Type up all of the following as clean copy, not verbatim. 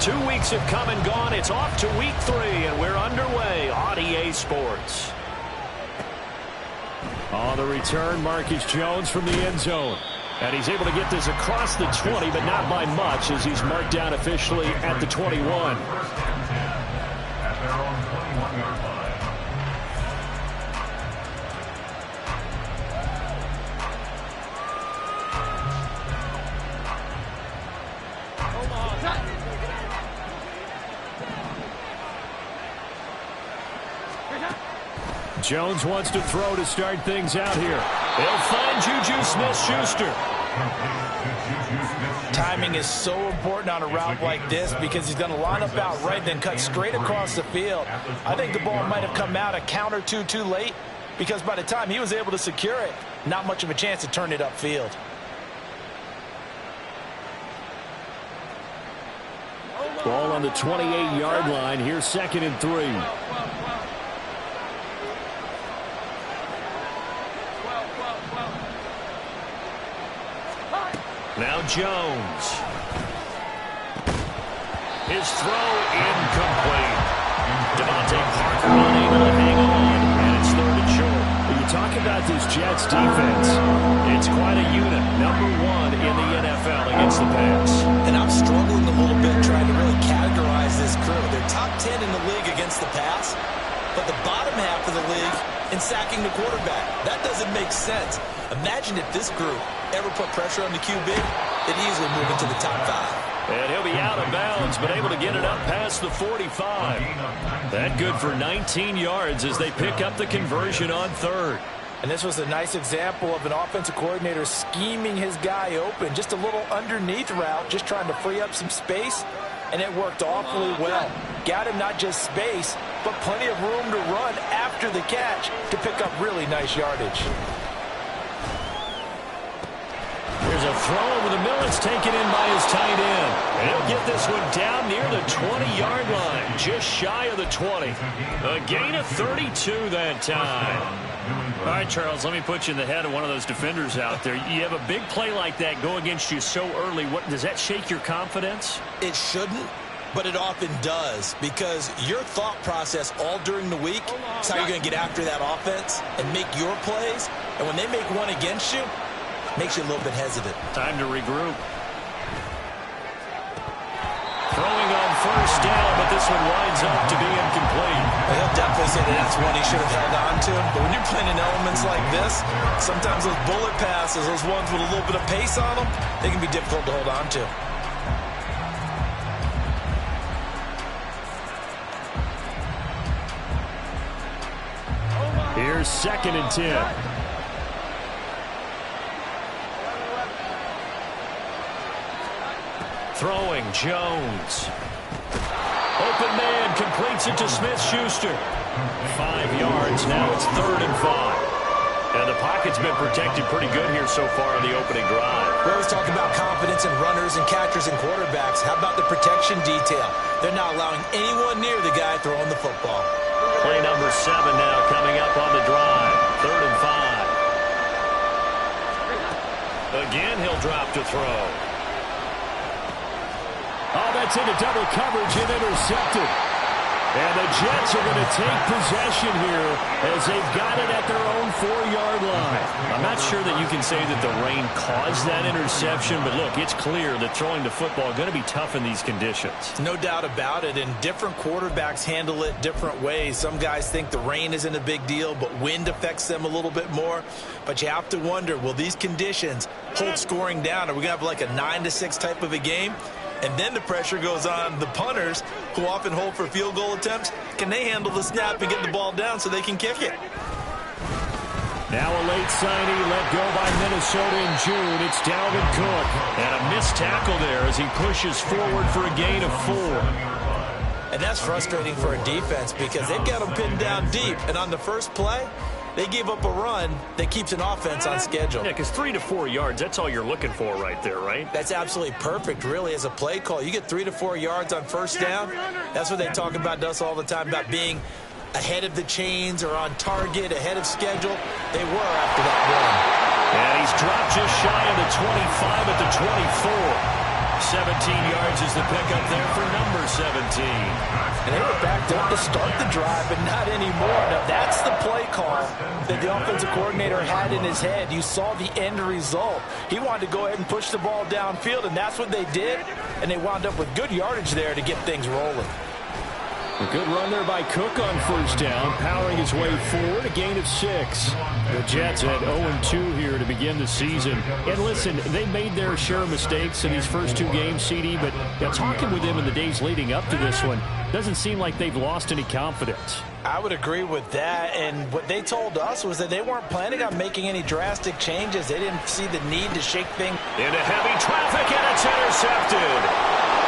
2 weeks have come and gone. It's off to week 3, and we're underway on EA Sports. On the return, Marcus Jones from the end zone. And he's able to get this across the 20, but not by much, as he's marked down officially at the 21. Jones wants to throw to start things out here. He'll find Juju Smith-Schuster. Timing is so important on a route like this because he's going to line up out right, then cut straight across the field. I think the ball might have come out a count or two too late because by the time he was able to secure it, not much of a chance to turn it upfield. Ball on the 28-yard line. Here's 2nd and 3. Now Jones. His throw incomplete. Devontae Parker unable to hang on, and it's 3rd and short. When you talk about this Jets defense, it's quite a unit. Number 1 in the NFL against the pass. And I'm struggling a little bit trying to really categorize this crew. They're top 10 in the league against the pass, but the bottom half of the league in sacking the quarterback. That doesn't make sense. Imagine if this group ever put pressure on the QB, they'd easily move into the top 5. And he'll be out of bounds, but able to get it up past the 45. That good for 19 yards as they pick up the conversion on 3rd. And this was a nice example of an offensive coordinator scheming his guy open. Just a little underneath route, just trying to free up some space, and it worked awfully well. Got him not just space, but plenty of room to run after the catch to pick up really nice yardage. There's a throw over the middle. It's taken in by his tight end. And he'll get this one down near the 20-yard line, just shy of the 20. A gain of 32 that time. All right, Charles, let me put you in the head of one of those defenders out there. You have a big play like that go against you so early. What does that shake your confidence? It shouldn't, but it often does, because your thought process all during the week is how you're going to get after that offense and make your plays. And when they make one against you, makes you a little bit hesitant. Time to regroup. Throwing on 1st down, but this one winds up to be incomplete. Well, he'll definitely say that that's one he should have held on to. But when you're playing in elements like this, sometimes those bullet passes, those ones with a little bit of pace on them, they can be difficult to hold on to. Here's 2nd and 10. Throwing, Jones. Open man, completes it to Smith-Schuster. 5 yards, now it's 3rd and 5. And the pocket's been protected pretty good here so far in the opening drive. We always talk about confidence in runners and catchers and quarterbacks. How about the protection detail? They're not allowing anyone near the guy throwing the football. Play number 7 now coming up on the drive. 3rd and 5. Again, he'll drop to throw. Oh, that's into double coverage and intercepted. And the Jets are going to take possession here as they've got it at their own 4-yard line. I'm not sure that you can say that the rain caused that interception, but look, it's clear that throwing the football is going to be tough in these conditions. No doubt about it, and different quarterbacks handle it different ways. Some guys think the rain isn't a big deal, but wind affects them a little bit more. But you have to wonder, will these conditions hold scoring down? Are we going to have like a 9-6 type of a game? And then the pressure goes on the punters, who often hold for field goal attempts. Can they handle the snap and get the ball down so they can kick it? Now a late signee let go by Minnesota in June. It's Dalvin Cook. And a missed tackle there as he pushes forward for a gain of 4. And that's frustrating for a defense because they've got them pinned down deep. And on the first play, they gave up a run that keeps an offense on schedule. Yeah, because 3 to 4 yards, that's all you're looking for right there, right? That's absolutely perfect, really, as a play call. You get 3 to 4 yards on first down. That's what they talk about us all the time, about being ahead of the chains or on target, ahead of schedule. They were after that run. And he's dropped just shy of the 25 at the 24. 17 yards is the pickup there for number 17. And they were backed up to start the drive, but not anymore. Now, that's the play call that the offensive coordinator had in his head. You saw the end result. He wanted to go ahead and push the ball downfield, and that's what they did. And they wound up with good yardage there to get things rolling. A good run there by Cook on first down, powering his way forward, a gain of 6. The Jets had 0-2 here to begin the season. And listen, they made their share of mistakes in these first 2 games, CD, but talking with them in the days leading up to this one, doesn't seem like they've lost any confidence. I would agree with that, and what they told us was that they weren't planning on making any drastic changes. They didn't see the need to shake things. Into heavy traffic, and it's intercepted.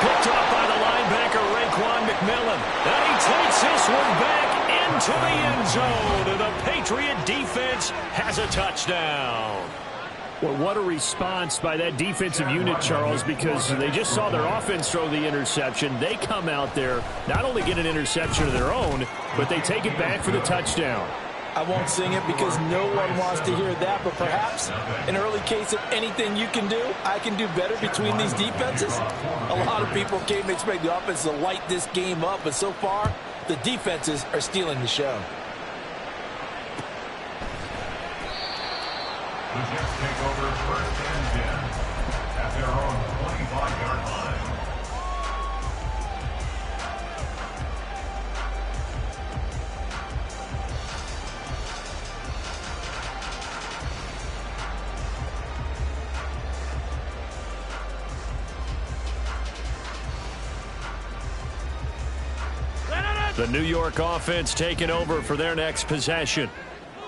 Picked up by the linebacker, Raekwon McMillan. And he takes this one back into the end zone. And the Patriot defense has a touchdown. Well, what a response by that defensive unit, Charles, because they just saw their offense throw the interception. They come out there, not only get an interception of their own, but they take it back for the touchdown. I won't sing it because no one wants to hear that, but perhaps an early case of anything you can do, I can do better between these defenses. A lot of people came to expect the offense to light this game up, but so far, the defenses are stealing the show. The Jets take over first and 10 at their own 25-yard line. The New York offense taking over for their next possession.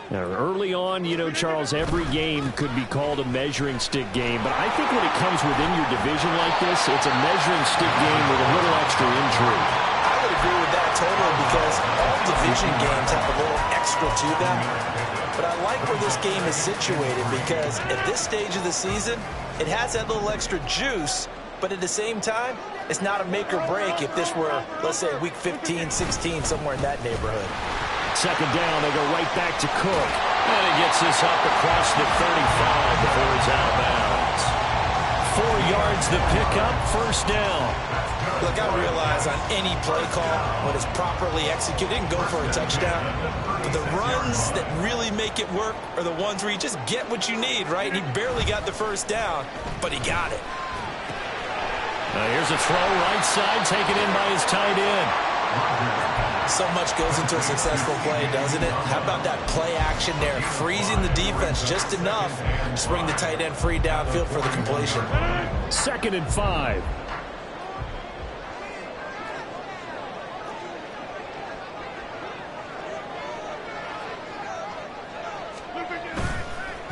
Now, early on, Charles, every game could be called a measuring stick game. But I think when it comes within your division like this, it's a measuring stick game with a little extra intrigue. I would agree with that totally because all division games have a little extra to them. But I like where this game is situated because at this stage of the season, it has that little extra juice. But at the same time, it's not a make or break if this were, let's say, week 15, 16, somewhere in that neighborhood. Second down, they go right back to Cook. And he gets this up across the 35 before he's out of bounds. 4 yards the pickup, first down. Look, I realize on any play call, when it's properly executed, it can go for a touchdown. But the runs that really make it work are the ones where you just get what you need, right? And he barely got the first down, but he got it. Here's a throw right side, taken in by his tight end. So much goes into a successful play, doesn't it? How about that play action there? Freezing the defense just enough to bring the tight end free downfield for the completion. 2nd and 5.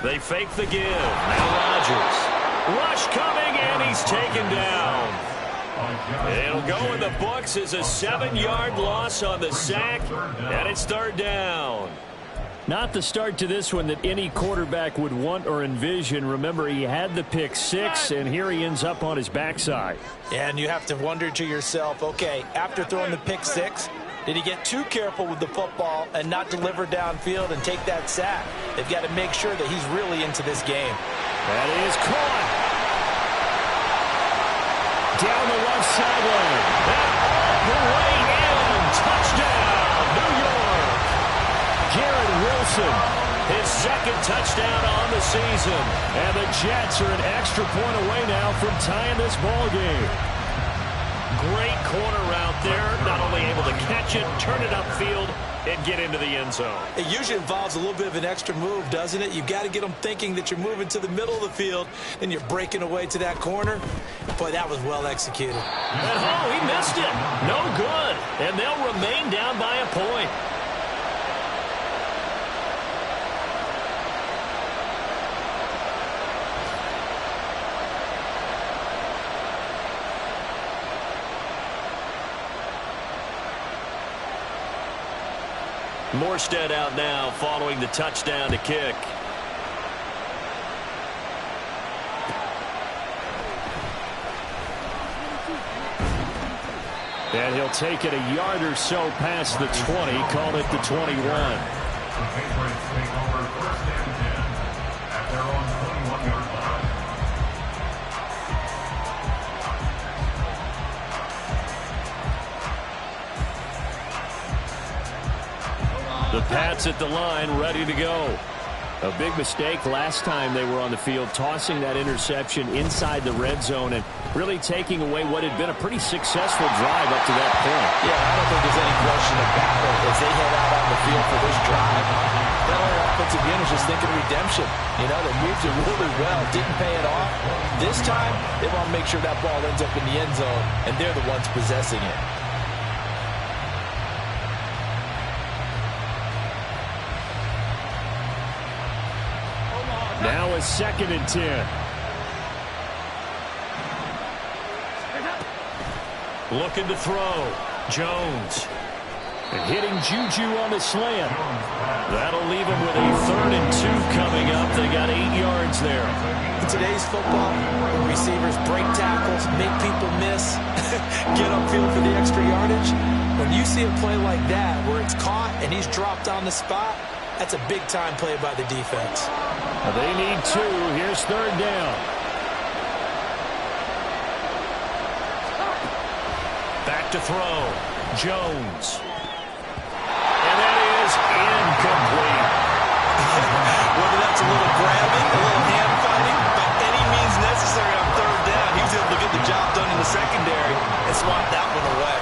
They fake the give. Now Rodgers. Rush coming, and he's taken down. It'll go in the books as a 7-yard loss on the sack, and it's 3rd down. Not the start to this one that any quarterback would want or envision. Remember, he had the pick 6, and here he ends up on his backside. And you have to wonder to yourself, okay, after throwing the pick 6, did he get too careful with the football and not deliver downfield and take that sack? They've got to make sure that he's really into this game. That is caught. Down the left sideline. And all the way in. Touchdown, New York. Garrett Wilson, his 2nd touchdown on the season. And the Jets are an extra point away now from tying this ball game. Great corner route there. Not only able to catch it, turn it upfield, and get into the end zone. It usually involves a little bit of an extra move, doesn't it? You've got to get them thinking that you're moving to the middle of the field and you're breaking away to that corner. Boy, that was well executed. And he missed it. No good. And they'll remain down by a point. Morstead out now following the touchdown to kick. And he'll take it a yard or so past the 20, call it the 21. The Patriots take over first and 10 at their own 21-yard line. The Pats at the line, ready to go. A big mistake last time they were on the field, tossing that interception inside the red zone and really taking away what had been a pretty successful drive up to that point. Yeah, I don't think there's any question about it as they head out on the field for this drive. That whole offensive unit is just thinking redemption. You know, they moved it really well, didn't pay it off. This time, they want to make sure that ball ends up in the end zone, and they're the ones possessing it. Now a 2nd and 10. Looking to throw. Jones. And hitting Juju on the slant. That'll leave him with a 3rd and 2 coming up. They got 8 yards there. In today's football, receivers break tackles, make people miss, get upfield for the extra yardage. When you see a play like that where it's caught and he's dropped on the spot, that's a big-time play by the defense. They need 2. Here's 3rd down. Back to throw. Jones. And that is incomplete. Whether that's a little grabbing, a little hand fighting, by any means necessary on 3rd down, he was able to get the job done in the secondary and swat that one away.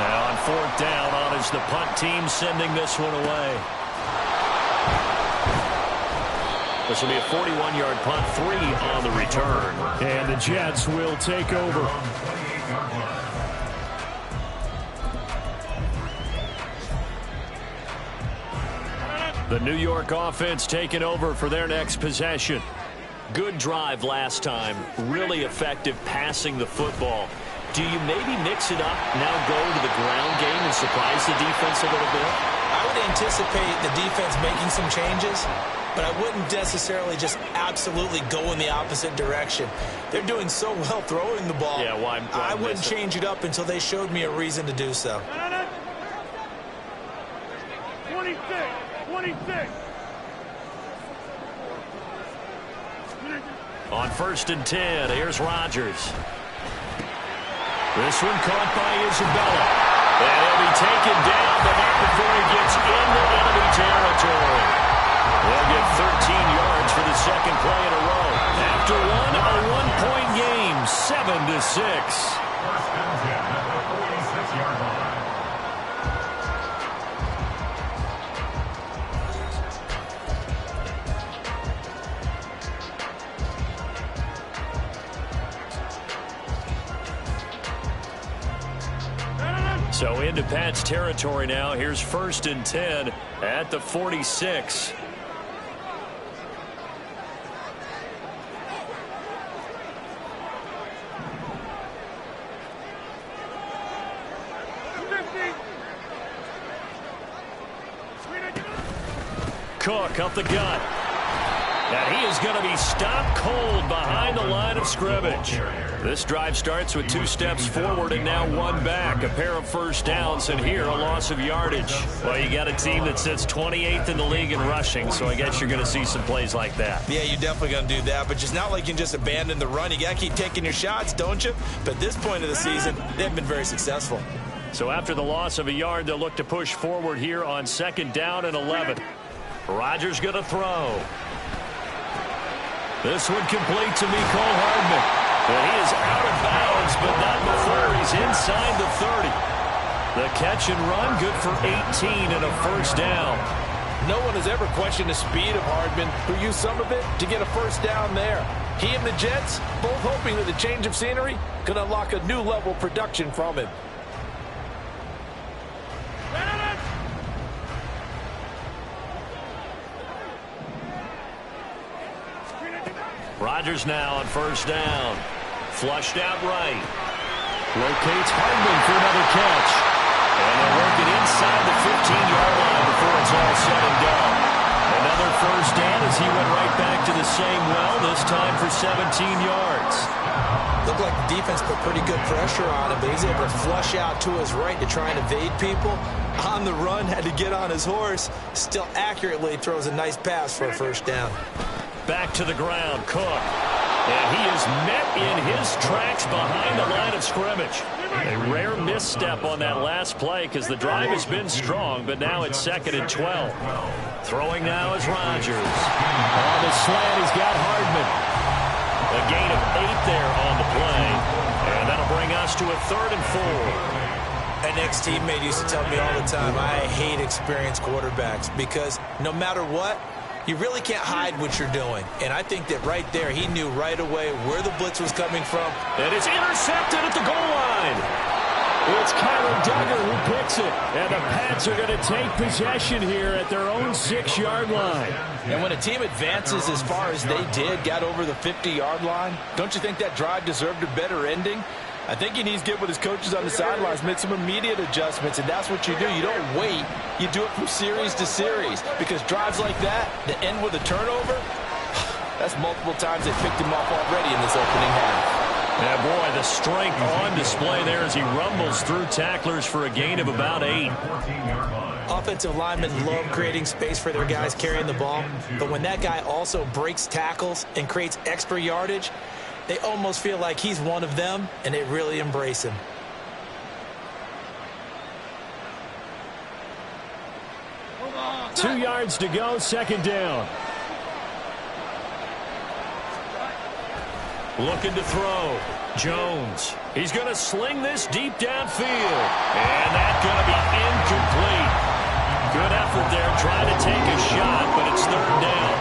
Now on 4th down, on is the punt team sending this one away. This will be a 41-yard punt, 3 on the return. And the Jets will take over. The New York offense taking over for their next possession. Good drive last time. Really effective passing the football. Do you maybe mix it up, now go to the ground game and surprise the defense a little bit? I would anticipate the defense making some changes, but I wouldn't necessarily just absolutely go in the opposite direction. They're doing so well throwing the ball. Yeah, why I wouldn't change it up until they showed me a reason to do so. 26. On 1st and 10, here's Rodgers. This one caught by Isabella. And he'll be taken down, but not before he gets into enemy territory. They'll get 13 yards for the 2nd play in a row. After a 1-point game, 7-6. 1st and 10 at the 46-yard line. So into Pats territory now. Here's 1st and 10 at the 46. Cook up the gut. And he is going to be stopped cold behind the line of scrimmage. This drive starts with 2 steps forward and now 1 back. A pair of 1st downs, and here a loss of yardage. Well, you got a team that sits 28th in the league in rushing, so I guess you're going to see some plays like that. Yeah, you're definitely going to do that, but it's not like you can just abandon the run. You got to keep taking your shots, don't you? But at this point of the season, they've been very successful. So after the loss of a yard, they'll look to push forward here on 2nd down and 11. Rodgers going to throw. This one complete to Mecole Hardman. And he is out of bounds, but not before he's inside the 30. The catch and run, good for 18 and a 1st down. No one has ever questioned the speed of Hardman, who used some of it to get a 1st down there. He and the Jets both hoping that the change of scenery could unlock a new level of production from him. Rodgers now on 1st down. Flushed out right. Locates Hardman for another catch. And they'll work it inside the 15-yard line before it's all said and done. Another 1st down as he went right back to the same well, this time for 17 yards. Looked like the defense put pretty good pressure on him, but he's able to flush out to his right to try and evade people. On the run, had to get on his horse. Still accurately throws a nice pass for a 1st down. Back to the ground, Cook. And he is met in his tracks behind the line of scrimmage. A rare misstep on that last play because the drive has been strong, but now it's 2nd and 12. Throwing now is Rodgers. On the slant, he's got Hardman. A gain of 8 there on the play. And that'll bring us to a 3rd and 4. An ex-teammate used to tell me all the time, I hate experienced quarterbacks because no matter what, you really can't hide what you're doing. And I think that right there, he knew right away where the blitz was coming from. And it's intercepted at the goal line. It's Kyler Duggar who picks it. And the Pats are going to take possession here at their own 6-yard line. And when a team advances as far as they did, got over the 50-yard line, don't you think that drive deserved a better ending? I think he needs to get with his coaches on the sidelines, make some immediate adjustments, and that's what you do. You don't wait. You do it from series to series because drives like that end with a turnover, that's multiple times they picked him off already in this opening half. Yeah, boy, the strength on display there as he rumbles through tacklers for a gain of about 8. Offensive linemen love creating space for their guys carrying the ball, but when that guy also breaks tackles and creates extra yardage, they almost feel like he's one of them, and they really embrace him. Two yards to go, 2nd down. Looking to throw. Jones. He's going to sling this deep downfield. And that's going to be incomplete. Good effort there trying to take a shot, but it's 3rd down.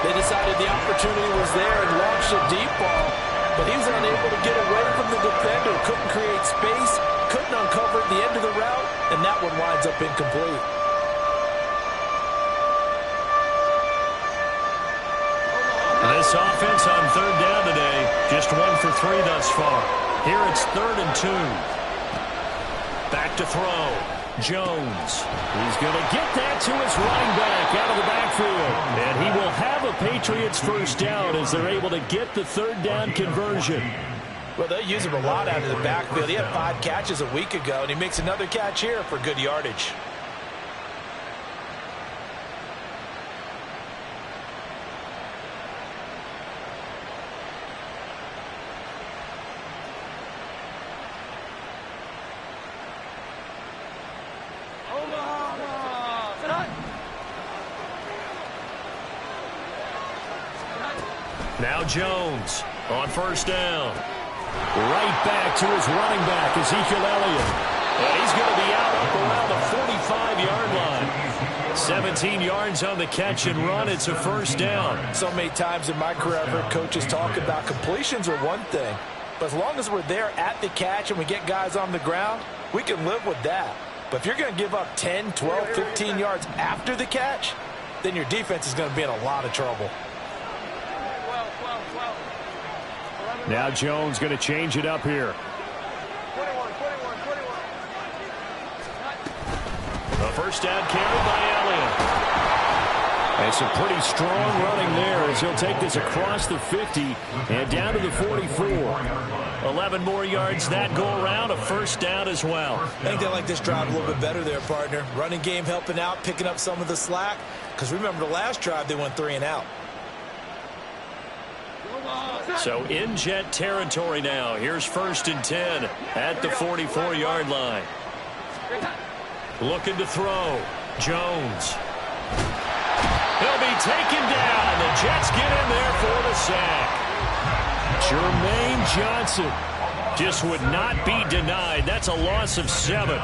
They decided the opportunity was there and launched a deep ball, but he was unable to get away from the defender. Couldn't create space, couldn't uncover at the end of the route, and that one winds up incomplete. This offense on 3rd down today, just 1 for 3 thus far. Here it's 3rd and 2. Back to throw. Jones. He's going to get that to his running back out of the backfield. And he will have a Patriots 1st down as they're able to get the 3rd down conversion. Well, they use him a lot out of the backfield. He had 5 catches a week ago, and he makes another catch here for good yardage. Now Jones on 1st down. Right back to his running back, Ezekiel Elliott. And he's going to be out up around the 45-yard line. 17 yards on the catch and run. It's a 1st down. So many times in my career, I've heard coaches talk about completions are one thing. But as long as we're there at the catch and we get guys on the ground, we can live with that. But if you're going to give up 10, 12, 15 yards after the catch, then your defense is going to be in a lot of trouble. Now Jones going to change it up here. A 1st down carry by Elliott. And some pretty strong running there as he'll take this across the 50 and down to the 44. 11 more yards that go around, a 1st down as well. I think they like this drive a little bit better there, partner. Running game helping out, picking up some of the slack. Because remember the last drive, they went 3 and out. So in Jet territory now. Here's 1st and 10 at the 44-yard line. Looking to throw. Jones. He'll be taken down. The Jets get in there for the sack. Jermaine Johnson just would not be denied. That's a loss of 7.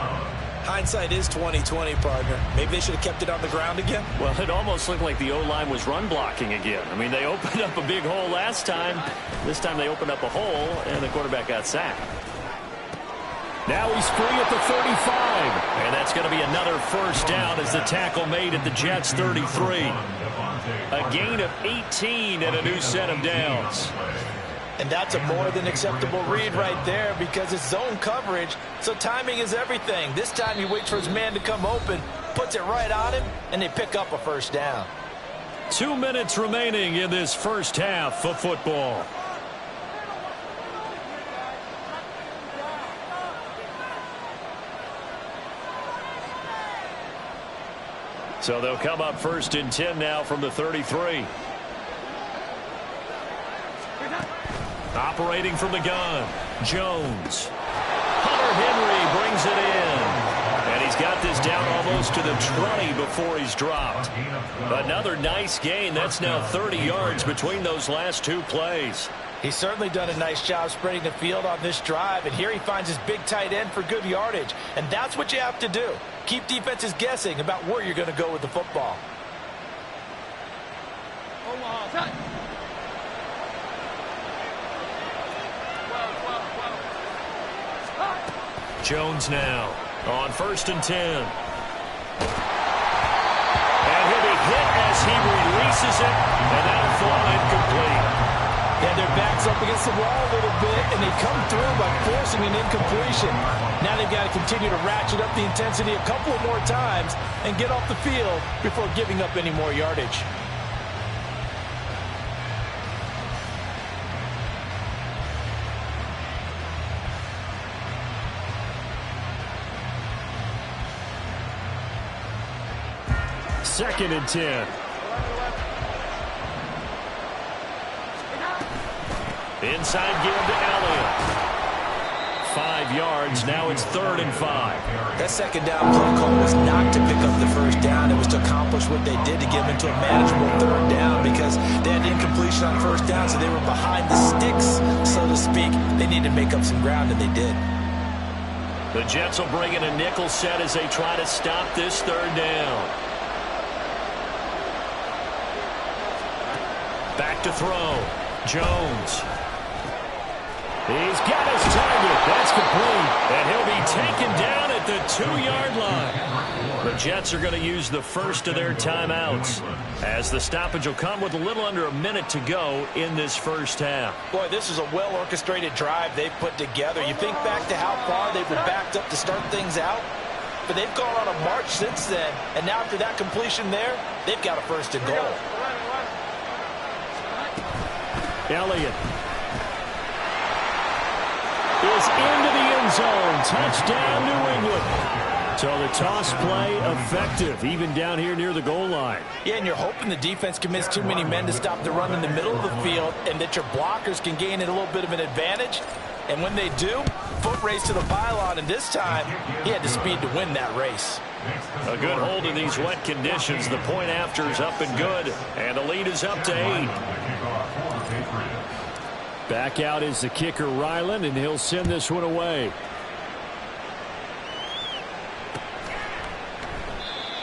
Hindsight is 20/20, partner. Maybe they should have kept it on the ground again. Well, it almost looked like the O-line was run blocking again. I mean, they opened up a big hole last time. This time they opened up a hole, and the quarterback got sacked. Now he's free at the 35. And that's going to be another 1st down as the tackle made at the Jets 33. A gain of 18 and a new set of downs. And that's a more than acceptable read right there because it's zone coverage, so timing is everything. This time he waits for his man to come open, puts it right on him, and they pick up a 1st down. 2 minutes remaining in this 1st half of football. So they'll come up 1st and 10 now from the 33. Operating from the gun, Jones. Hunter Henry brings it in. And he's got this down almost to the 20 before he's dropped. Another nice gain. That's now 30 yards between those last two plays. He's certainly done a nice job spreading the field on this drive, and here he finds his big tight end for good yardage. And that's what you have to do. Keep defenses guessing about where you're going to go with the football. Jones now on 1st and 10. And he'll be hit as he releases it, and that'll fall incomplete. Yeah, their back's up against the wall a little bit, and they come through by forcing an incompletion. Now they've got to continue to ratchet up the intensity a couple more times and get off the field before giving up any more yardage. Second and 10. Inside give to Elliott. 5 yards. Now it's 3rd and 5. That second down play call was not to pick up the first down. It was to accomplish what they did to get them into a manageable 3rd down because they had incompletion on 1st down, so they were behind the sticks, so to speak. They needed to make up some ground, and they did. The Jets will bring in a nickel set as they try to stop this 3rd down. Back to throw. Jones. He's got his target. That's complete. And he'll be taken down at the 2-yard line. The Jets are going to use the first of their timeouts as the stoppage will come with a little under a minute to go in this first half. Boy, this is a well-orchestrated drive they've put together. You think back to how far they were backed up to start things out, but they've gone on a march since then, and now after that completion there, they've got a 1st and goal. Elliott is into the end zone. Touchdown, New England. So the toss play effective, even down here near the goal line. Yeah, and you're hoping the defense can miss too many men to stop the run in the middle of the field and that your blockers can gain a little bit of an advantage. And when they do, foot race to the pylon, and this time he had the speed to win that race. A good hold in these wet conditions. The point after is up and good, and the lead is up to 8. Back out is the kicker, Ryland, and he'll send this one away.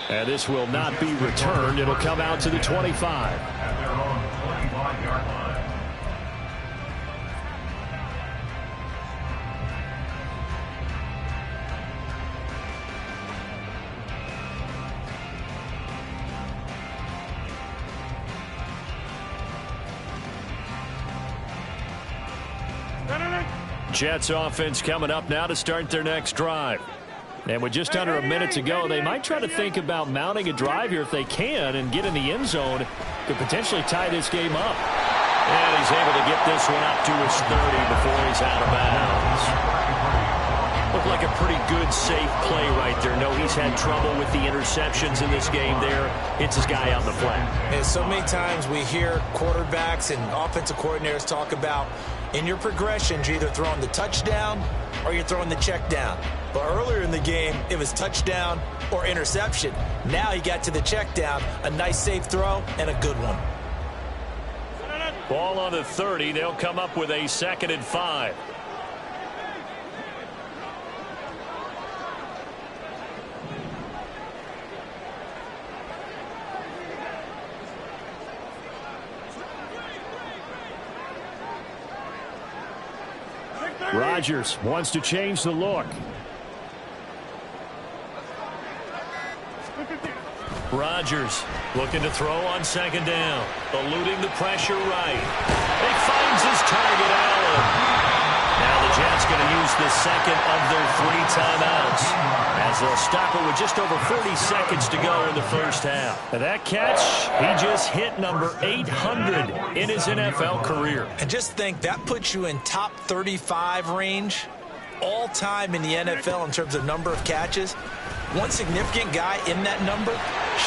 And this will not be returned. It'll come out to the 25. At their own 25-yard line. Jets offense coming up now to start their next drive. And with just under a minute to go, they might try to think about mounting a drive here if they can and get in the end zone to potentially tie this game up. And he's able to get this one up to his 30 before he's out of bounds. Looked like a pretty good, safe play right there. No, he's had trouble with the interceptions in this game there. Hits his guy out in the flat. And so many times we hear quarterbacks and offensive coordinators talk about in your progressions, you're either throwing the touchdown or you're throwing the check down. But earlier in the game, it was touchdown or interception. Now he got to the check down, a nice safe throw, and a good one. Ball on the 30. They'll come up with a 2nd and 5. Rodgers wants to change the look. Rodgers looking to throw on 2nd down. Eluding the pressure right. He finds his target, Allen. Now the Jets going to use the second of their 3 timeouts as they'll stop it with just over 40 seconds to go in the first half. And that catch, he just hit number 800 in his NFL career. And just think, that puts you in top 35 range all time in the NFL in terms of number of catches. One significant guy in that number,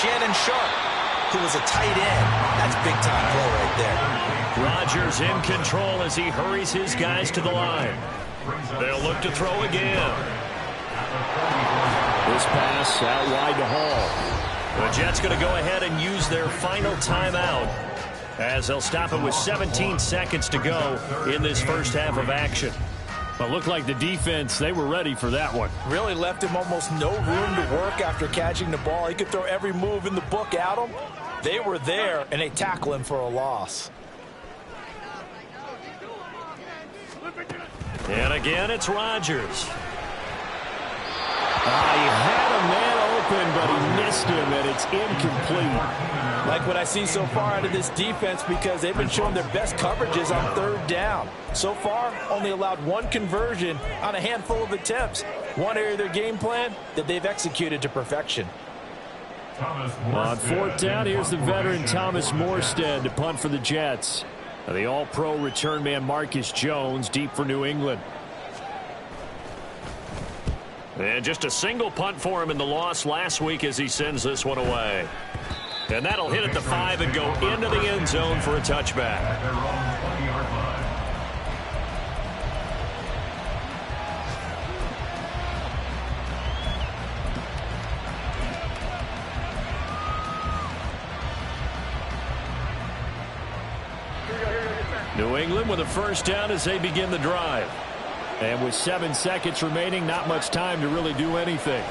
Shannon Sharpe. who was a tight end. That's big-time play right there. Rodgers in control as he hurries his guys to the line. They'll look to throw again. This pass out wide to Hall. The Jets going to go ahead and use their final timeout as they'll stop it with 17 seconds to go in this first half of action. But looked like the defense, they were ready for that one. Really left him almost no room to work after catching the ball. He could throw every move in the book at him. They were there, and they tackle him for a loss. And again, it's Rodgers. He had a man open, but he missed him, and it's incomplete. Like what I see so far out of this defense, because they've been showing their best coverages on third down. So far, only allowed one conversion on a handful of attempts. One area of their game plan that they've executed to perfection. On fourth down, here's the veteran Thomas Morstead to punt for the Jets. The all-pro return man Marcus Jones deep for New England. And just a single punt for him in the loss last week as he sends this one away. And that'll hit at the 5 and go into the end zone for a touchback. New England with a first down as they begin the drive. And with 7 seconds remaining, not much time to really do anything.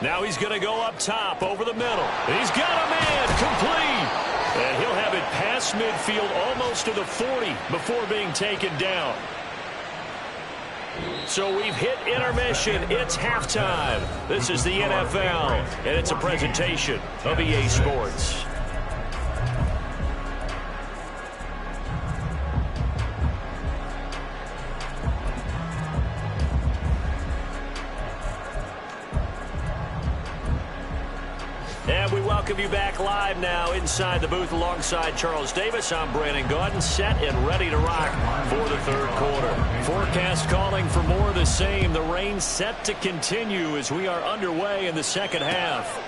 Now he's going to go up top over the middle. He's got a man complete. And he'll have it past midfield almost to the 40 before being taken down. So we've hit intermission. It's halftime. This is the NFL, and it's a presentation of EA Sports. And we welcome you back live now inside the booth alongside Charles Davis. I'm Brandon Gaudin, set and ready to rock for the third quarter. Forecast calling for more of the same. The rain set to continue as we are underway in the second half.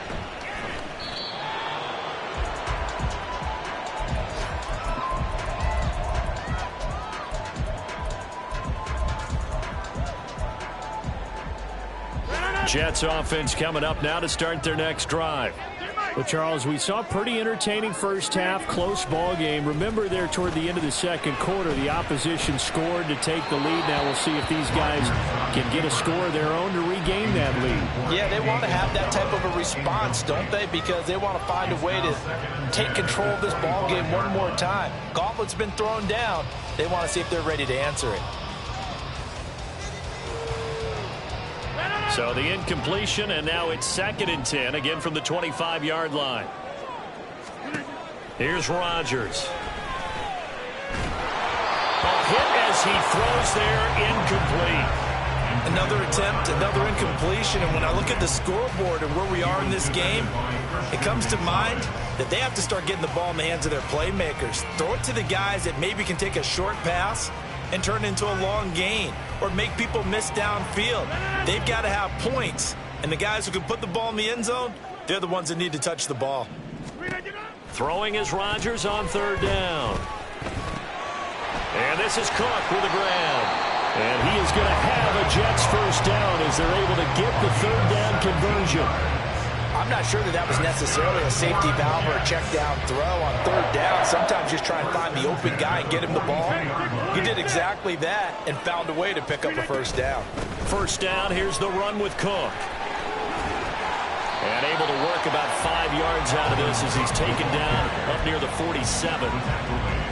Jets offense coming up now to start their next drive. Well, Charles, we saw a pretty entertaining first half, close ball game. Remember there toward the end of the second quarter, the opposition scored to take the lead. Now we'll see if these guys can get a score of their own to regain that lead. Yeah, they want to have that type of a response, don't they? Because they want to find a way to take control of this ball game one more time. Gauntlet's been thrown down. They want to see if they're ready to answer it. So the incompletion, and now it's 2nd and 10, again from the 25-yard line. Here's Rodgers. A hit as he throws there, incomplete. Another attempt, another incompletion, and when I look at the scoreboard and where we are in this game, it comes to mind that they have to start getting the ball in the hands of their playmakers. Throw it to the guys that maybe can take a short pass and turn it into a long gain or make people miss downfield. They've got to have points, and the guys who can put the ball in the end zone, they're the ones that need to touch the ball. Throwing is Rodgers on third down. And this is Cook with a grab. And he is going to have a Jets first down as they're able to get the third down conversion. I'm not sure that was necessarily a safety valve or a check down throw on third down. Sometimes just try and find the open guy and get him the ball. He did exactly that and found a way to pick up a first down. First down, here's the run with Cook. And able to work about 5 yards out of this as he's taken down up near the 47.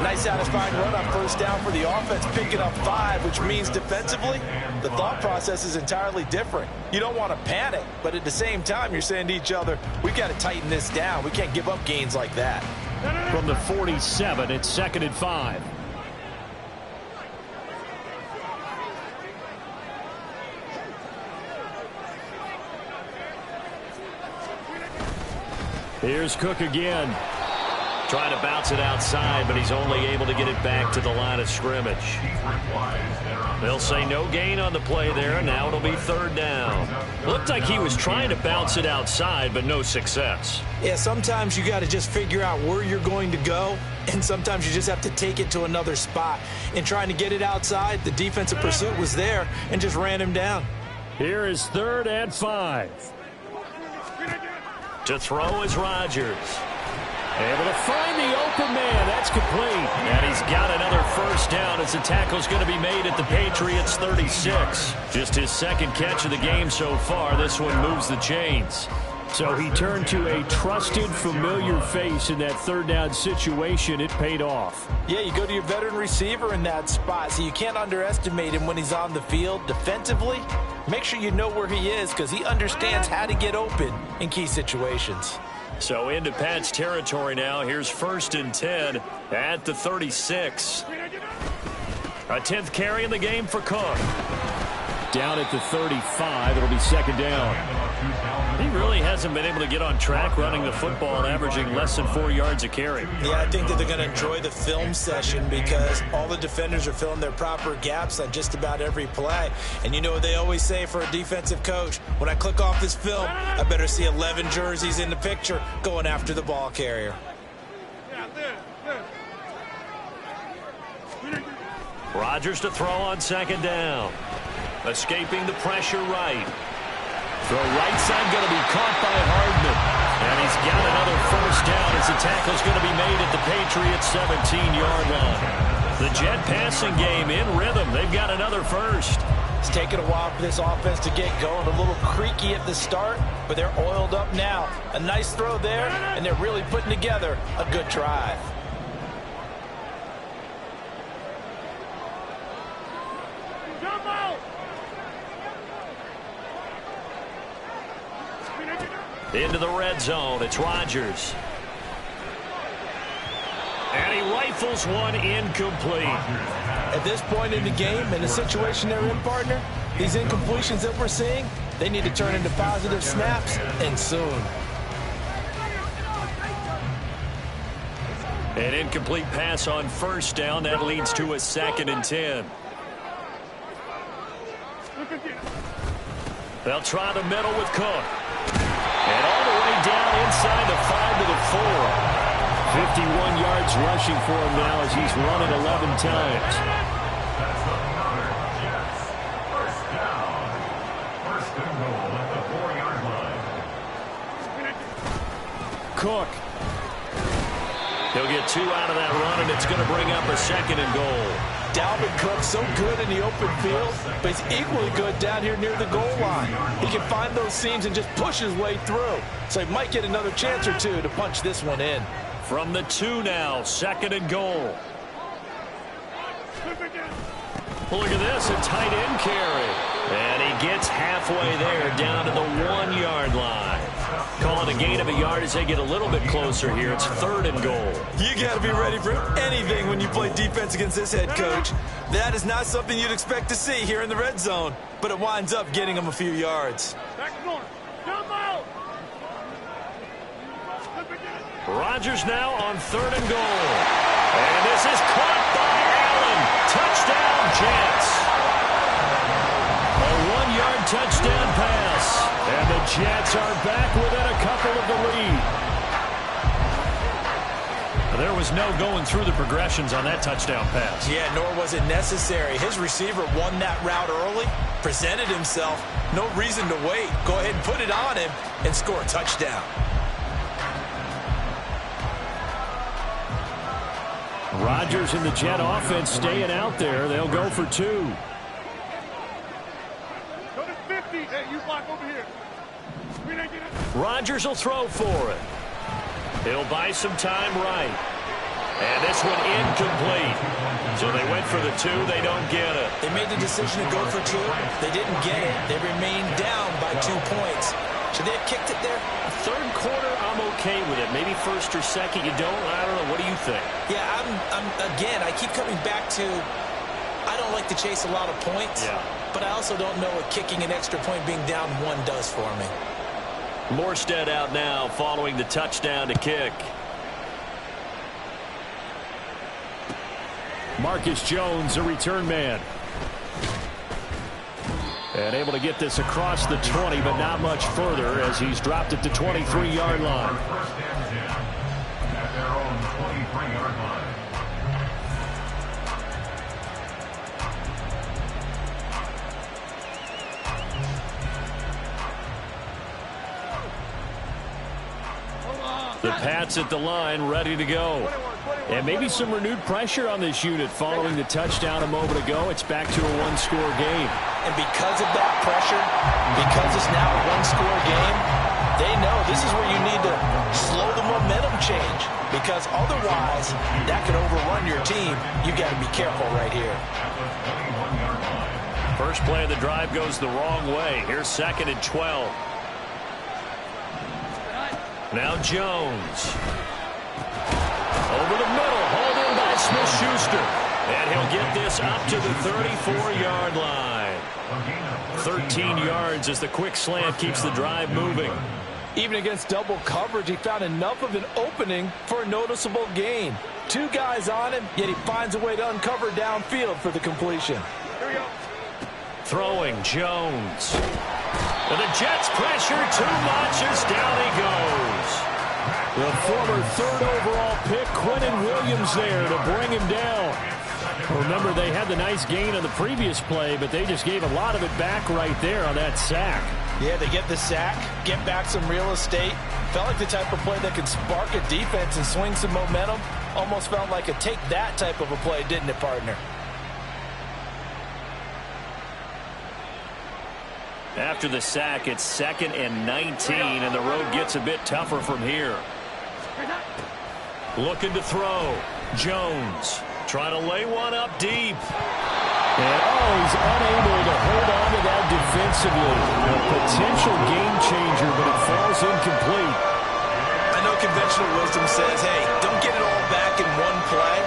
Nice satisfying run on first down for the offense, picking up 5, which means defensively, the thought process is entirely different. You don't want to panic, but at the same time, you're saying to each other, we've got to tighten this down. We can't give up gains like that. From the 47, it's 2nd and 5. Here's Cook again. Trying to bounce it outside, but he's only able to get it back to the line of scrimmage. They'll say no gain on the play there, and now it'll be third down. Looked like he was trying to bounce it outside, but no success. Yeah, sometimes you got to just figure out where you're going to go, and sometimes you just have to take it to another spot. In trying to get it outside, the defensive pursuit was there and just ran him down. Here is 3rd and 5. To throw is Rodgers. Able to find the open man. That's complete. And he's got another first down as the tackle's going to be made at the Patriots 36. Just his 2nd catch of the game so far. This one moves the chains. So he turned to a trusted, familiar face in that 3rd down situation. It paid off. Yeah, you go to your veteran receiver in that spot, so you can't underestimate him when he's on the field defensively. Make sure you know where he is because he understands how to get open in key situations. So into Pat's territory now. Here's 1st and 10 at the 36. A 10th carry in the game for Cook. Down at the 35. It'll be 2nd down. He really hasn't been able to get on track running the football, averaging less than 4 yards a carry. Yeah, I think that they're going to enjoy the film session because all the defenders are filling their proper gaps on just about every play. And you know what they always say for a defensive coach? When I click off this film, I better see 11 jerseys in the picture going after the ball carrier. Rodgers to throw on 2nd down. Escaping the pressure right. Throw right side going to be caught by Hardman. And he's got another first down as the tackle's going to be made at the Patriots 17-yard line. The Jet passing game in rhythm. They've got another first. It's taken a while for this offense to get going. A little creaky at the start, but they're oiled up now. A nice throw there, and they're really putting together a good drive. Into the red zone. It's Rodgers. And he rifles one incomplete. At this point in the game, in the situation they're in, partner, these incompletions that we're seeing, they need to turn into positive snaps, and soon. An incomplete pass on 1st down. That leads to a 2nd and 10. They'll try the middle with Cook. And all the way down inside the 5 to the 4. 51 yards rushing for him now as he's run it 11 times. That's another Jets. First down. 1st and goal at the 4-yard line. Cook. He'll get 2 out of that run, and it's going to bring up a 2nd and goal. Dalvin Cook so good in the open field, but he's equally good down here near the goal line. He can find those seams and just push his way through. So he might get another chance or two to punch this one in. From the 2 now, 2nd and goal. Look at this, a tight end carry. And he gets halfway there, down to the 1-yard line. Calling a gain of a yard as they get a little bit closer here. It's 3rd and goal. You got to be ready for anything when you play defense against this head coach. That is not something you'd expect to see here in the red zone, but it winds up getting him a few yards. Rodgers now on 3rd and goal. And this is caught by Allen. Touchdown, Jets. A 1-yard touchdown pass. And the Jets are back within a couple of the lead. There was no going through the progressions on that touchdown pass. Yeah, nor was it necessary. His receiver won that route early, presented himself. No reason to wait. Go ahead and put it on him and score a touchdown. Rodgers and the Jet offense staying out there. They'll go for 2. Go to 50. Hey, you block over here. Rodgers will throw for it. He'll buy some time right. And this one incomplete. So they went for the 2. They don't get it. They made the decision to go for 2. They didn't get it. They remained down by 2 points. Should they have kicked it there? 3rd quarter, I'm okay with it. Maybe 1st or 2nd, you don't. I don't know. What do you think? Yeah, again, I keep coming back to I don't like to chase a lot of points. Yeah. But I also don't know what kicking an extra point being down 1 does for me. Morstead out now following the touchdown to kick. Marcus Jones, a return man. And able to get this across the 20, but not much further as he's dropped it to 23-yard line. First and 10 at their own 23-yard line. The Pats at the line, ready to go. And maybe some renewed pressure on this unit following the touchdown a moment ago. It's back to a one-score game. And because of that pressure, because it's now a one-score game, they know this is where you need to slow the momentum change. Because otherwise, that could overrun your team. You've got to be careful right here. First play of the drive goes the wrong way. Here's 2nd and 12. Now Jones. Over the middle, hauled in by Smith-Schuster. And he'll get this up to the 34-yard line. 13 yards as the quick slant keeps the drive moving. Even against double coverage, he found enough of an opening for a noticeable gain. 2 guys on him, yet he finds a way to uncover downfield for the completion. Here we go. Throwing Jones. And the Jets pressure too much as down he goes. The former 3rd overall pick, Quinnen Williams, there to bring him down. Remember, they had the nice gain on the previous play, but they just gave a lot of it back right there on that sack. Yeah, they get the sack, get back some real estate. Felt like the type of play that could spark a defense and swing some momentum. Almost felt like a take that type of a play, didn't it, partner? After the sack, it's 2nd and 19, and the road gets a bit tougher from here. Looking to throw. Jones trying to lay one up deep. And he's unable to hold on to that defensively. A potential game changer, but it falls incomplete. I know conventional wisdom says, hey, don't get it all back in one play.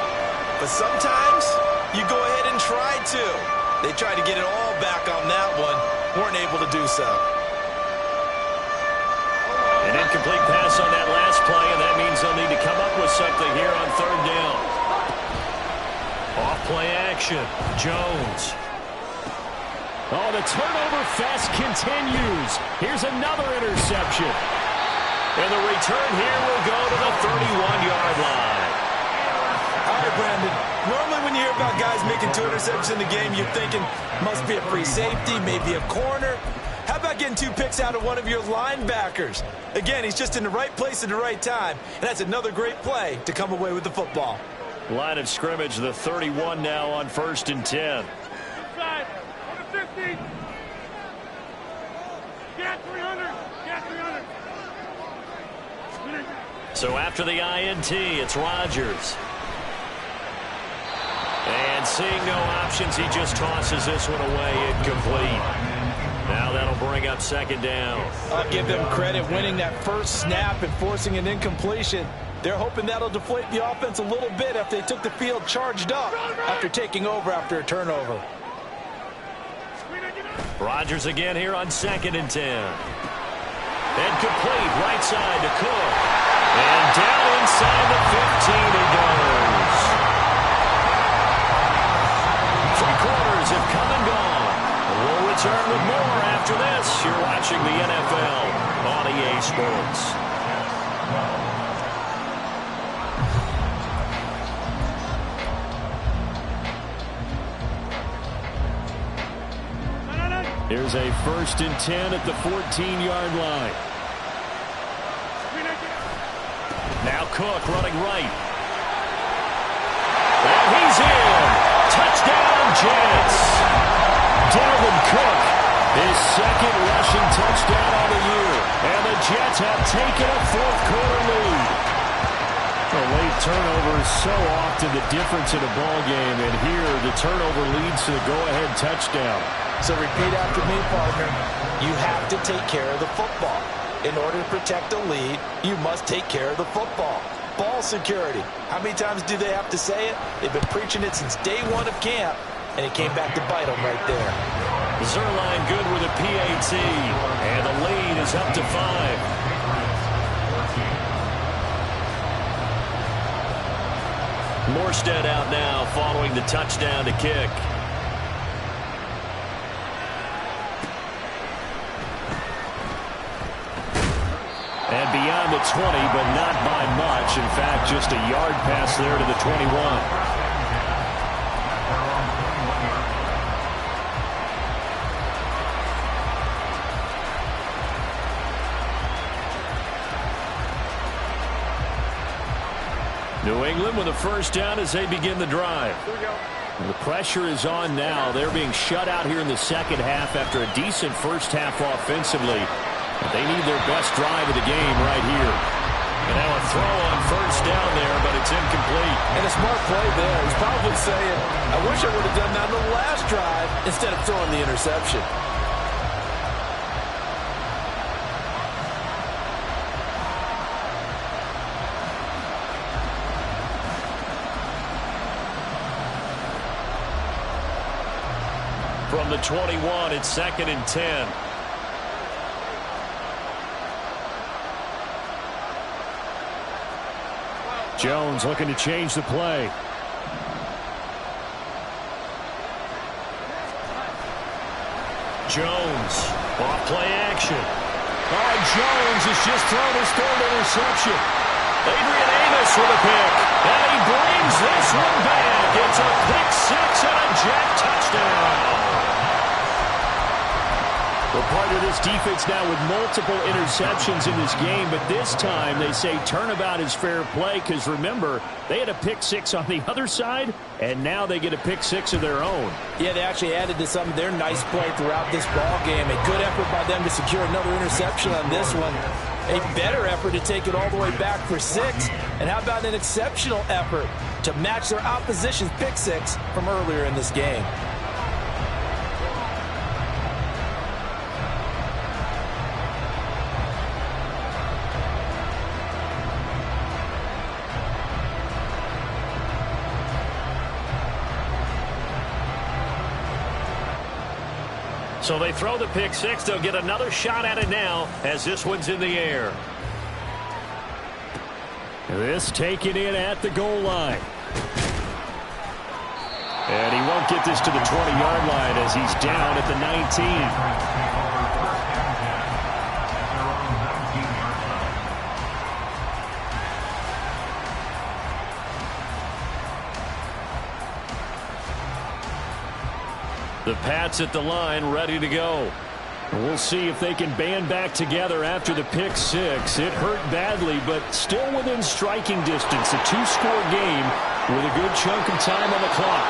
But sometimes you go ahead and try to. They tried to get it all back on that one. Weren't able to do so. An incomplete pass on that last play, and that means they'll need to come up with something here on 3rd down. Off play action. Jones. Oh, the turnover fest continues. Here's another interception. And the return here will go to the 31-yard line. All right, Brandon. Normally when you hear about guys making 2 interceptions in the game, you're thinking must be a free safety, maybe a corner. How about getting 2 picks out of one of your linebackers? Again, he's just in the right place at the right time. And that's another great play to come away with the football. Line of scrimmage, the 31 now on 1st and 10. Side. 50. Get 300. Get 300. So after the INT, it's Rodgers. And seeing no options, he just tosses this one away incomplete. Now that'll bring up 2nd down. I'll give them credit winning that first snap and forcing an incompletion. They're hoping that'll deflate the offense a little bit after they took the field charged up after taking over after a turnover. Rodgers again here on 2nd and 10. And complete right side to Cook. And down inside the 15 he goes. 3 quarters have come and gone. We'll return with more after this. You're watching the NFL on EA Sports. Here's a 1st and 10 at the 14-yard line. Now Cook running right. And he's in. Touchdown, Jets. Dalvin Cook, his 2nd rushing touchdown on the year. And the Jets have taken a 4th-quarter lead. A late turnover is so often the difference in a ball game, and here the turnover leads to the go-ahead touchdown. So repeat after me, partner. You have to take care of the football. In order to protect a lead, you must take care of the football. Ball security. How many times do they have to say it? They've been preaching it since day 1 of camp, and it came back to bite them right there. Zuerlein good with a PAT, and the lead is up to 5. Morstead out now following the touchdown to kick. And beyond the 20, but not by much. In fact, just a yard pass there to the 21. New England with a first down as they begin the drive. The pressure is on now. They're being shut out here in the second half after a decent first half offensively. But they need their best drive of the game right here. And now a throw on first down there, but it's incomplete. And a smart play there. He's probably saying, I wish I would have done that on the last drive instead of throwing the interception. From the 21, it's 2nd and 10. Jones looking to change the play. Jones, off play action. Oh, Jones has just thrown his 3rd interception. Adrian Amos with a pick. And he brings this one back. It's a pick 6 and a Jack touchdown. Well, part of this defense now with multiple interceptions in this game, but this time they say turnabout is fair play because, remember, they had a pick 6 on the other side, and now they get a pick 6 of their own. Yeah, they actually added to some of their nice play throughout this ball game. A good effort by them to secure another interception on this one. A better effort to take it all the way back for 6. And how about an exceptional effort to match their opposition's pick 6 from earlier in this game? So they throw the pick 6. They'll get another shot at it now as this one's in the air. This taken in at the goal line. And he won't get this to the 20-yard line as he's down at the 19. The Pats at the line, ready to go. We'll see if they can band back together after the pick 6. It hurt badly, but still within striking distance. A 2-score game with a good chunk of time on the clock.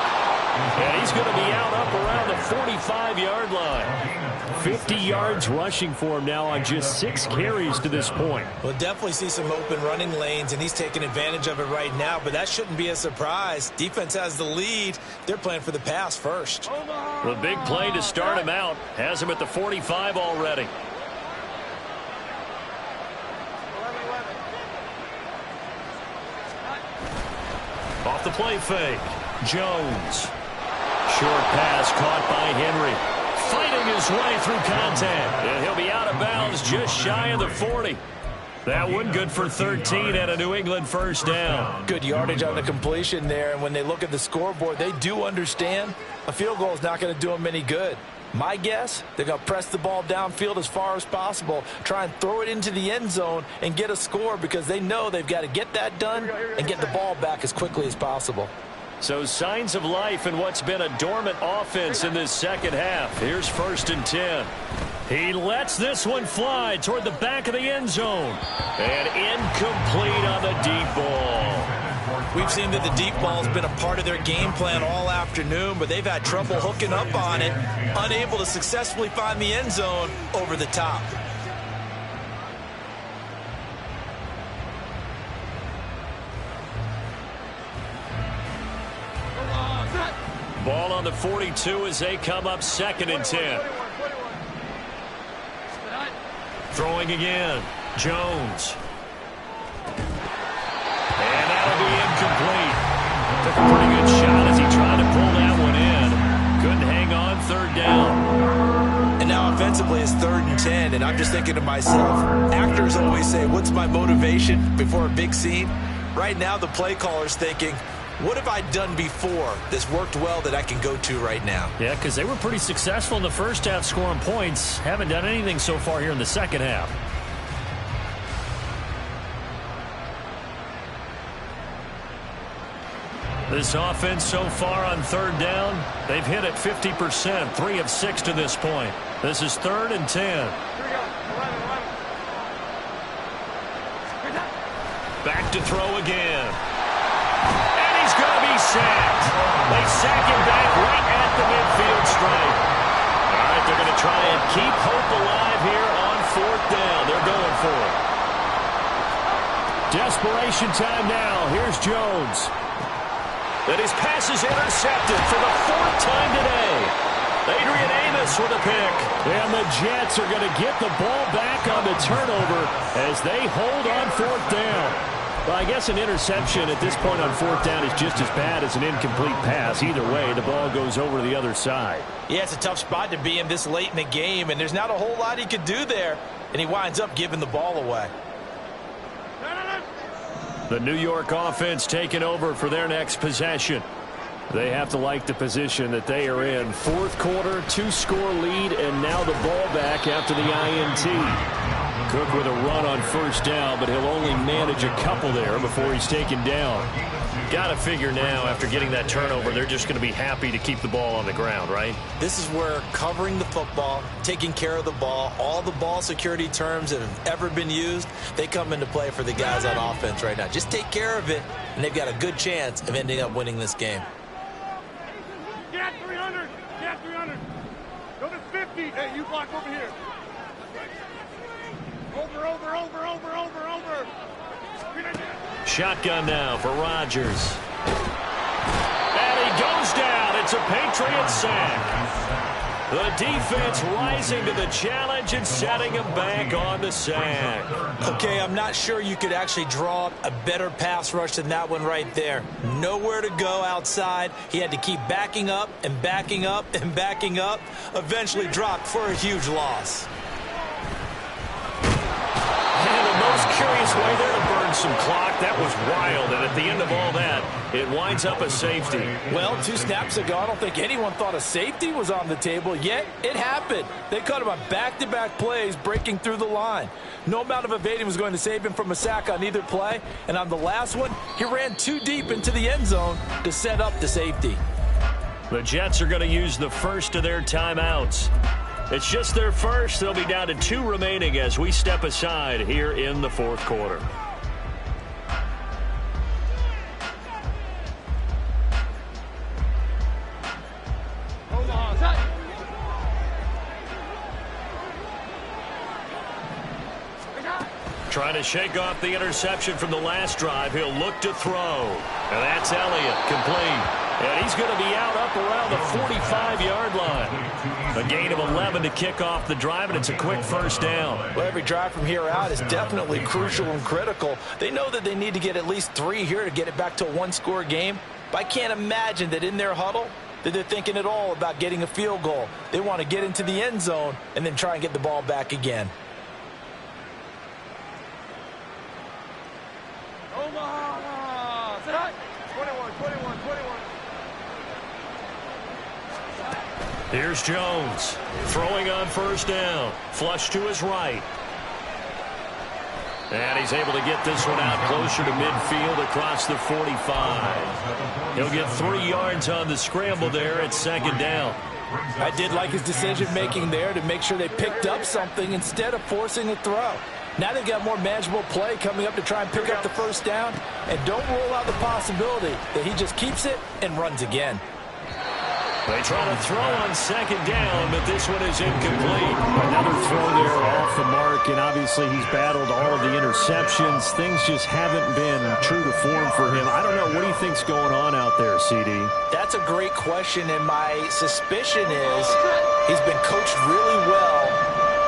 And he's going to be out up around the 45-yard line. 50 yards rushing for him now on just 6 carries to this point. We'll definitely see some open running lanes, and he's taking advantage of it right now, but that shouldn't be a surprise. Defense has the lead. They're playing for the pass first. The big play to start him out has him at the 45 already. Off the play fake. Jones. Short pass caught by Henry. Fighting his way through contact. And he'll be out of bounds just shy of the 40. That one good for 13 and a New England first down. Good yardage on the completion there. And when they look at the scoreboard, they do understand a field goal is not going to do them any good. My guess, they're going to press the ball downfield as far as possible, try and throw it into the end zone and get a score because they know they've got to get that done and get the ball back as quickly as possible. So signs of life in what's been a dormant offense in this second half. Here's 1st and 10. He lets this one fly toward the back of the end zone. And incomplete on the deep ball. We've seen that the deep ball has been a part of their game plan all afternoon, but they've had trouble hooking up on it, unable to successfully find the end zone over the top. Ball on the 42 as they come up 2nd and 10. Throwing again. Jones. And that'll be incomplete. Took a pretty good shot as he tried to pull that one in. Couldn't hang on 3rd down. And now offensively it's 3rd and 10, and I'm just thinking to myself, actors always say, what's my motivation before a big scene? Right now the play caller's thinking, What have I done before that's worked well that I can go to right now? Yeah, because they were pretty successful in the first half scoring points. Haven't done anything so far here in the second half. This offense so far on third down, they've hit it 50%, 3 of 6 to this point. This is 3rd and 10. Back to throw again. And he's going to be sacked. They sack him back right at the midfield stripe. All right, they're going to try and keep hope alive here on 4th down. They're going for it. Desperation time now. Here's Jones. And his pass is intercepted for the 4th time today. Adrian Amos with a pick. And the Jets are going to get the ball back on the turnover as they hold on 4th down. Well, I guess an interception at this point on 4th down is just as bad as an incomplete pass. Either way, the ball goes over to the other side. Yeah, it's a tough spot to be in this late in the game, and there's not a whole lot he could do there. And he winds up giving the ball away. The New York offense taking over for their next possession. They have to like the position that they are in. 4th quarter, 2-score lead, and now the ball back after the INT. Cook with a run on 1st down, but he'll only manage a couple there before he's taken down. Got to figure now, after getting that turnover, they're just going to be happy to keep the ball on the ground, right? This is where covering the football, taking care of the ball, all the ball security terms that have ever been used, they come into play for the guys on offense right now. Just take care of it, and they've got a good chance of ending up winning this game. Get 300. Get 300. Go to 50. Hey, you block over here. Over. Shotgun now for Rodgers. And he goes down. It's a Patriot sack. The defense rising to the challenge and setting him back on the sack. Okay, I'm not sure you could actually draw up a better pass rush than that one right there. Nowhere to go outside. He had to keep backing up and backing up and backing up. Eventually dropped for a huge loss. Most curious way there to burn some clock. That was wild, and at the end of all that, it winds up a safety. Well, 2 snaps ago, I don't think anyone thought a safety was on the table, yet it happened. They caught him on back-to-back plays breaking through the line. No amount of evading was going to save him from a sack on either play, and on the last one, he ran too deep into the end zone to set up the safety. The Jets are going to use the first of their timeouts. It's just their first. They'll be down to 2 remaining as we step aside here in the 4th quarter. Trying to shake off the interception from the last drive. He'll look to throw. And that's Elliott, complete. And he's going to be out up around the 45-yard line. A gain of 11 to kick off the drive, and it's a quick 1st down. Well, every drive from here out is definitely crucial and critical. They know that they need to get at least 3 here to get it back to a 1-score game. But I can't imagine that in their huddle that they're thinking at all about getting a field goal. They want to get into the end zone and then try and get the ball back again. Here's Jones throwing on 1st down. Flush to his right. And he's able to get this one out closer to midfield across the 45. He'll get 3 yards on the scramble there at 2nd down. I did like his decision-making there to make sure they picked up something instead of forcing a throw. Now they've got more manageable play coming up to try and pick up the 1st down. And don't rule out the possibility that he just keeps it and runs again. They try to throw on 2nd down, but this one is incomplete. Another throw there off the mark, and obviously he's battled all of the interceptions. Things just haven't been true to form for him. I don't know. What do you think's going on out there, CD? That's a great question, and my suspicion is he's been coached really well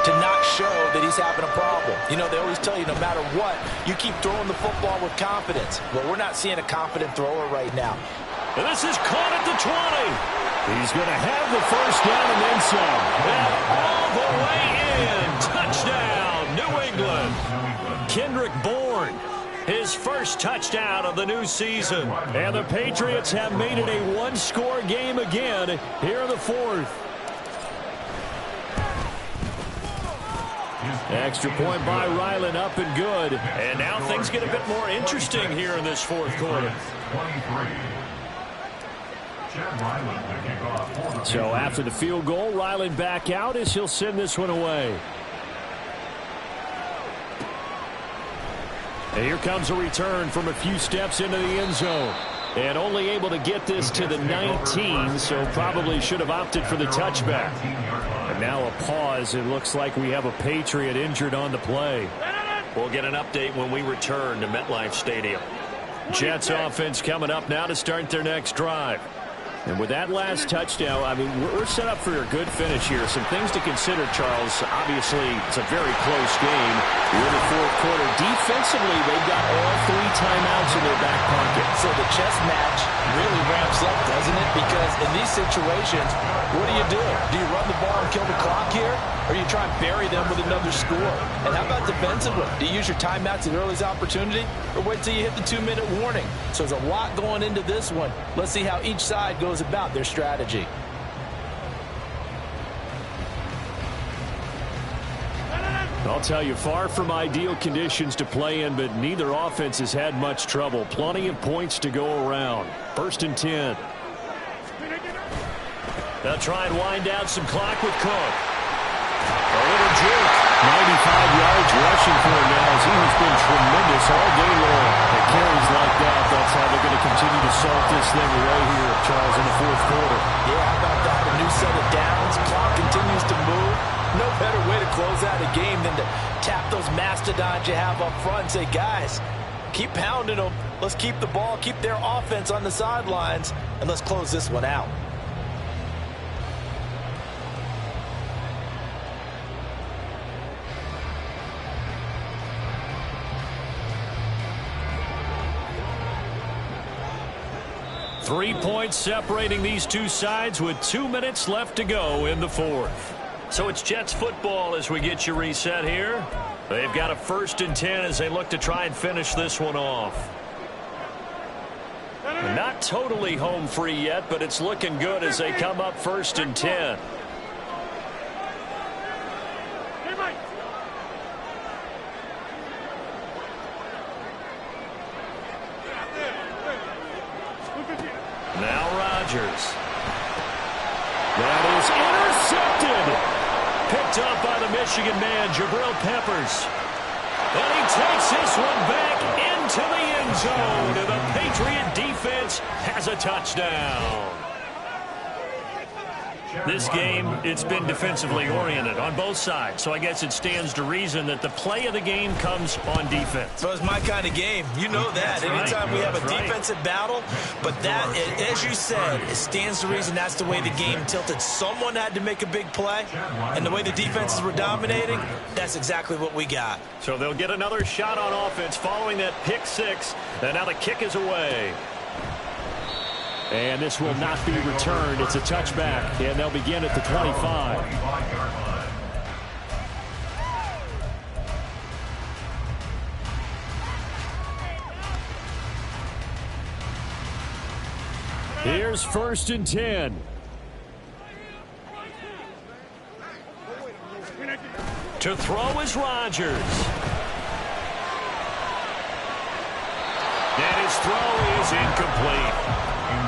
to not show that he's having a problem. You know, they always tell you no matter what, you keep throwing the football with confidence. Well, we're not seeing a confident thrower right now. And this is caught at the 20. He's going to have the 1st down and then some. And all the way in. Touchdown, New England. Kendrick Bourne His first touchdown of the new season. And the Patriots have made it a one-score game again here in the fourth. Extra point by Ryland, up and good. And now things get a bit more interesting here in this fourth quarter. So after the field goal, Ryland back out as he'll send this one away. And here comes a return from a few steps into the end zone. And only able to get this to the 19, so probably should have opted for the touchback. And now a pause. It looks like we have a Patriot injured on the play. We'll get an update when we return to MetLife Stadium. Jets offense coming up now to start their next drive. And with that last touchdown, I mean, we're set up for a good finish here. Some things to consider, Charles. Obviously, it's a very close game. We're in the fourth quarter. Defensively, they've got all 3 timeouts in their back pocket. So the chess match really ramps up, doesn't it? Because in these situations, what do? Do you run the ball and kill the clock here? Or you try and bury them with another score? And how about defensively? Do you use your timeouts at earliest opportunity? Or wait till you hit the 2-minute warning? So there's a lot going into this one. Let's see how each side goes about their strategy. I'll tell you, far from ideal conditions to play in, but neither offense has had much trouble. Plenty of points to go around. 1st and 10. They'll try and wind down some clock with Cook. A little juke. 95 yards rushing for him now as he has been tremendous all day long. It carries like that. That's how they're going to continue to salt this thing away here, Charles, in the fourth quarter. Yeah, how about that? A new set of downs. Clock continues to move. No better way to close out a game than to tap those mastodons you have up front and say, guys, keep pounding them. Let's keep the ball, keep their offense on the sidelines, and let's close this one out. Three points separating these two sides with 2 minutes left to go in the fourth. So it's Jets football as we get you reset here. They've got a 1st and 10 as they look to try and finish this one off. Not totally home free yet, but it's looking good as they come up 1st and 10. Now Rodgers. That is intercepted. Picked up by the Michigan man, Jabril Peppers. And he takes this one back into the end zone. And the Patriot defense has a touchdown. This game, it's been defensively oriented on both sides. So I guess it stands to reason that the play of the game comes on defense. So it's my kind of game. You know that. Anytime we have a defensive battle. But that, as you said, it stands to reason that's the way the game tilted. Someone had to make a big play. And the way the defenses were dominating, that's exactly what we got. So they'll get another shot on offense following that pick six. And now the kick is away. And this will not be returned. It's a touchback, and they'll begin at the 25. Here's 1st and 10. To throw is Rodgers. And his throw is incomplete.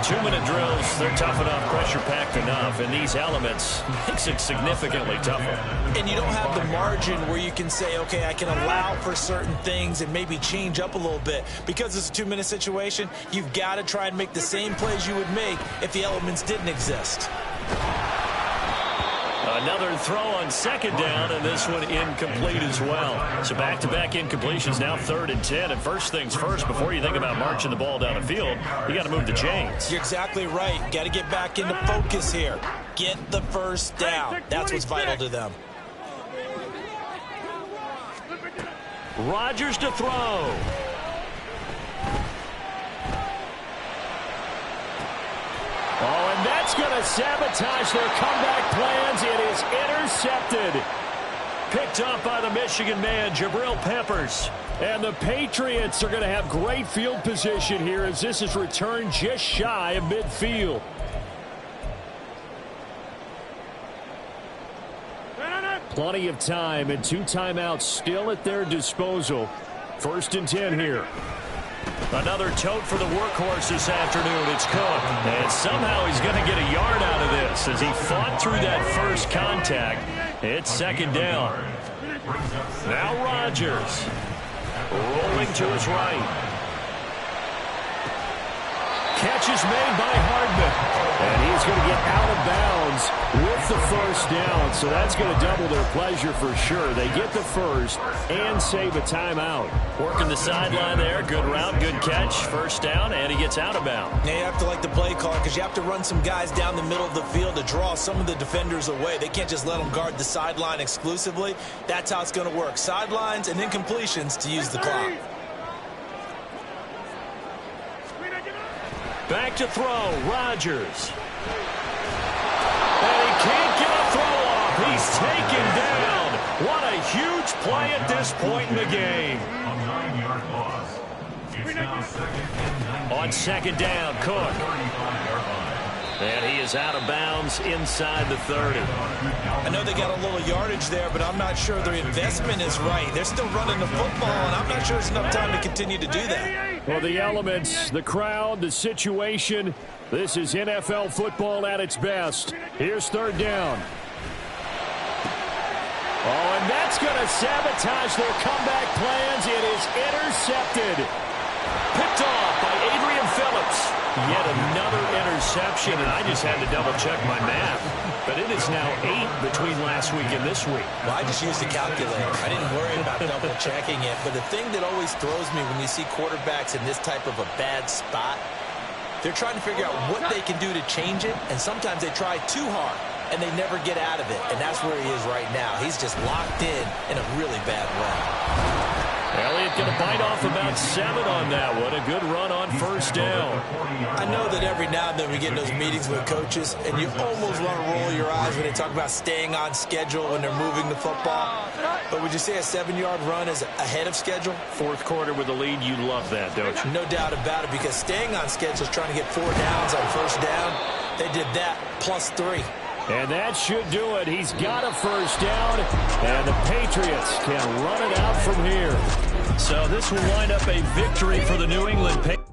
2-minute drills, they're tough enough, pressure-packed enough, and these elements makes it significantly tougher. And you don't have the margin where you can say, okay, I can allow for certain things and maybe change up a little bit. Because it's a 2-minute situation, you've got to try and make the same plays you would make if the elements didn't exist. Another throw on 2nd down, and this one incomplete as well. So back-to-back incompletions, now 3rd and 10. And first things first, before you think about marching the ball down the field, you got to move the chains. You're exactly right. Got to get back into focus here. Get the first down. That's what's vital to them. Rodgers to throw. Oh, and that's going to sabotage their comeback plans. It is intercepted. picked up by the Michigan man, Jabril Peppers. And the Patriots are going to have great field position here as this is returned just shy of midfield. Plenty of time and 2 timeouts still at their disposal. 1st and 10 here. Another tote for the workhorse this afternoon. It's Cook. And somehow he's going to get a yard out of this as he fought through that first contact. It's 2nd down. Now Rodgers. Rolling to his right. Catch is made by Hardman. And he's going to get out of bounds with the 1st down. So that's going to double their pleasure for sure. They get the 1st and save a timeout. Working the sideline there. Good route, good catch. 1st down, and he gets out of bounds. Now you have to like the play call because you have to run some guys down the middle of the field to draw some of the defenders away. They can't just let them guard the sideline exclusively. That's how it's going to work. Sidelines and incompletions to use the clock. Back to throw, Rodgers. And he can't get a throw off. He's taken down. What a huge play at this point in the game. A 9-yard loss. It's now 2nd and 9. On 2nd down, Cook. 35-yard line. And he is out of bounds inside the 30. I know they got a little yardage there, but I'm not sure their investment is right. They're still running the football, and I'm not sure it's enough time to continue to do that. Well, the elements, the crowd, the situation, this is NFL football at its best. Here's 3rd down. Oh, and that's going to sabotage their comeback plans. It is intercepted. Picked off by Adrian Phillips. Yet another interception, and I just had to double-check my math. But it is now 8 between last week and this week. Well, I just used a calculator. I didn't worry about double-checking it. But the thing that always throws me when you see quarterbacks in this type of a bad spot, they're trying to figure out what they can do to change it, and sometimes they try too hard, and they never get out of it. And that's where he is right now. He's just locked in a really bad run. Elliott going to bite off about 7 on that one. A good run on 1st down. I know that every now and then we get in those meetings with coaches, and you almost want to roll your eyes when they talk about staying on schedule when they're moving the football. But would you say a 7-yard run is ahead of schedule? 4th quarter with the lead, you love that, don't you? No doubt about it, because staying on schedule is trying to get 4 downs on 1st down. They did that plus 3. And that should do it. He's got a 1st down, and the Patriots can run it out from here. So this will wind up a victory for the New England Patriots.